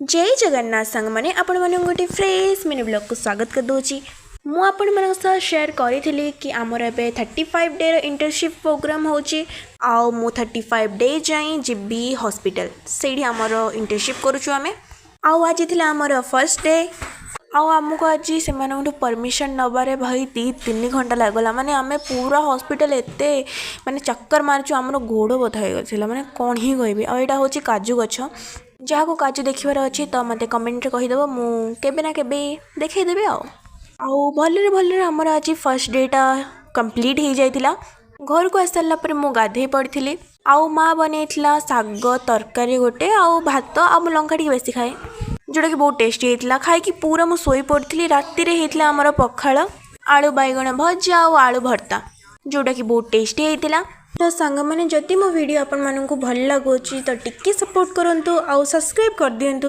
जय जगन्नाथ सांग मैंने आपण मैंने गोटे फ्रेश मिनी ब्लॉग को स्वागत कर दूची। मु आपण मन सह शेयर करी कि आमर ए 35 डे इंटर्नशिप प्रोग्राम होची आउ मु 35 डे जाई जीबी हॉस्पिटल सेठी आमर इंटर्नशिप करूछु आमे। आउ आज थिला आमर फर्स्ट डे आउ आमको आज से परमिशन नबारे भाई 3 घंटा लगला माने आमे पूरा हॉस्पिटल एते माने चक्कर मारचु आमर गोड़ बथा गला माने कौन ही कहबी। आ एटा होची काजू गछ जहाँ को काजू देखिबार अच्छी तो मत कमेंट रे कहीदेव मु केबे ना केबे देखैदेबी आउ भलरे आमर आज फर्स्ट डेटा कंप्लीट हो जाइतिला। घर को आस सारा पर मु गाधे पड़ी आउ माँ बनईला साग तरकारी गोटे आउ भात आउ लंका टी बेसी खाए जोटा कि बहुत टेस्टी होता खाई पूरा मु सोई पड़ी। राति होता आमर पखाल आलू बैगण भजा आउ आलू भर्ता जोटा कि बहुत टेस्टी होता। तो सांग मैंने जदि मो वीडियो आपण मानू भल लगुच तो टिके सपोर्ट करंतु आउ सब्सक्राइब कर दियंतु।